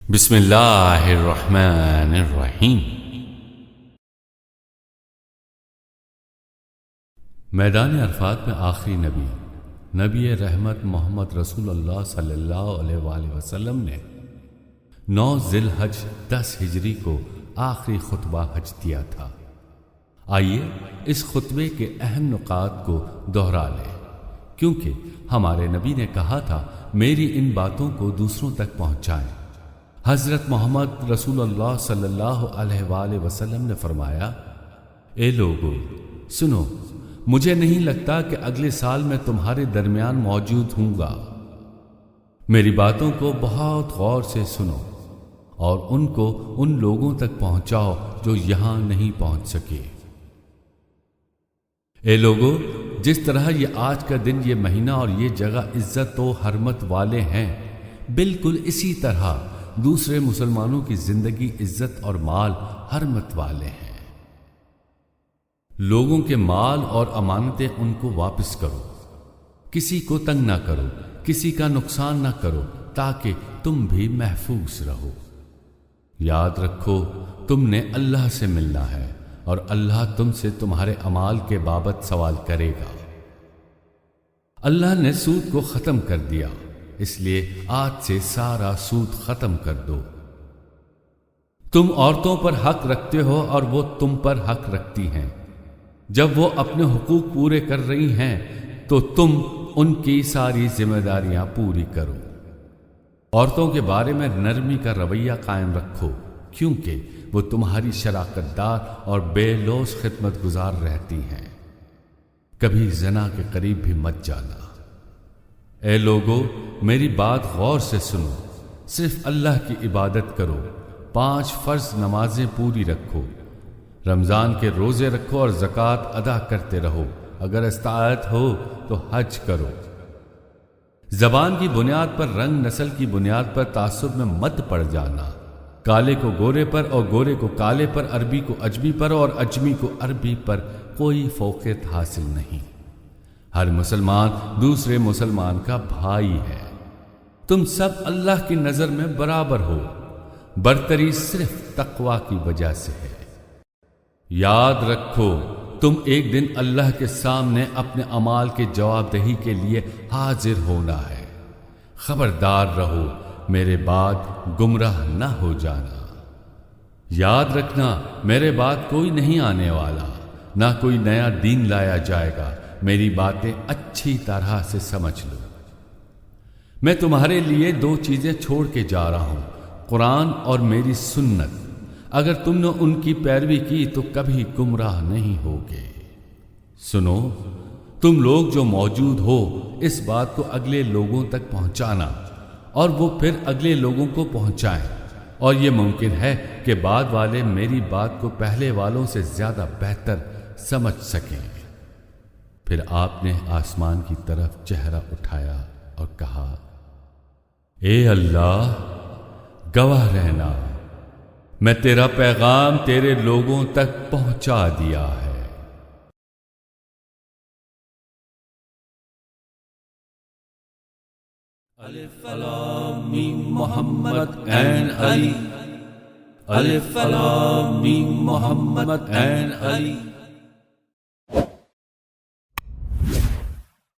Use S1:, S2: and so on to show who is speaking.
S1: بسم اللہ الرحمن الرحیم۔ میدان عرفات میں آخری نبی رحمت محمد رسول اللہ صلی اللہ علیہ وآلہ وسلم نے 9 ذی الحج 10 ہجری کو آخری خطبہ حج دیا تھا۔ آئیے اس خطبے کے اہم نکات کو دہرا لیں، کیونکہ ہمارے نبی نے کہا تھا میری ان باتوں کو دوسروں تک پہنچائیں۔ حضرت محمد رسول اللہ صلی اللہ علیہ وآلہ وسلم نے فرمایا، اے لوگو سنو، مجھے نہیں لگتا کہ اگلے سال میں تمہارے درمیان موجود ہوں گا۔ میری باتوں کو بہت غور سے سنو اور ان کو ان لوگوں تک پہنچاؤ جو یہاں نہیں پہنچ سکے۔ اے لوگو، جس طرح یہ آج کا دن، یہ مہینہ اور یہ جگہ عزت و حرمت والے ہیں، بالکل اسی طرح دوسرے مسلمانوں کی زندگی عزت اور مال حرمت والے ہیں۔ لوگوں کے مال اور امانتیں ان کو واپس کرو، کسی کو تنگ نہ کرو، کسی کا نقصان نہ کرو، تاکہ تم بھی محفوظ رہو۔ یاد رکھو تم نے اللہ سے ملنا ہے اور اللہ تم سے تمہارے اعمال کے بابت سوال کرے گا۔ اللہ نے سود کو ختم کر دیا، اس لیے آج سے سارا سود ختم کر دو۔ تم عورتوں پر حق رکھتے ہو اور وہ تم پر حق رکھتی ہیں۔ جب وہ اپنے حقوق پورے کر رہی ہیں تو تم ان کی ساری ذمہ داریاں پوری کرو۔ عورتوں کے بارے میں نرمی کا رویہ قائم رکھو، کیونکہ وہ تمہاری شراکت دار اور بے لوث خدمت گزار رہتی ہیں۔ کبھی زنا کے قریب بھی مت جانا۔ اے لوگو، میری بات غور سے سنو، صرف اللہ کی عبادت کرو، 5 فرض نمازیں پوری رکھو، رمضان کے روزے رکھو اور زکوٰۃ ادا کرتے رہو، اگر استطاعت ہو تو حج کرو۔ زبان کی بنیاد پر، رنگ نسل کی بنیاد پر تعصب میں مت پڑ جانا۔ کالے کو گورے پر اور گورے کو کالے پر، عربی کو اجمی پر اور اجمی کو عربی پر کوئی فوقیت حاصل نہیں۔ ہر مسلمان دوسرے مسلمان کا بھائی ہے۔ تم سب اللہ کی نظر میں برابر ہو، برتری صرف تقوی کی وجہ سے ہے۔ یاد رکھو تم ایک دن اللہ کے سامنے اپنے اعمال کے جواب دہی کے لیے حاضر ہونا ہے۔ خبردار رہو، میرے بعد گمراہ نہ ہو جانا۔ یاد رکھنا میرے بعد کوئی نہیں آنے والا، نہ کوئی نیا دین لایا جائے گا۔ میری باتیں اچھی طرح سے سمجھ لو۔ میں تمہارے لیے 2 چیزیں چھوڑ کے جا رہا ہوں، قرآن اور میری سنت۔ اگر تم نے ان کی پیروی کی تو کبھی گمراہ نہیں ہوگے۔ سنو، تم لوگ جو موجود ہو، اس بات کو اگلے لوگوں تک پہنچانا اور وہ پھر اگلے لوگوں کو پہنچائیں، اور یہ ممکن ہے کہ بعد والے میری بات کو پہلے والوں سے زیادہ بہتر سمجھ سکیں۔ پھر آپ نے آسمان کی طرف چہرہ اٹھایا اور کہا، اے اللہ، گواہ رہنا، میں تیرا پیغام تیرے لوگوں تک پہنچا دیا ہے۔ الف لام میم محمد عین علی، الف لام میم محمد عین علی۔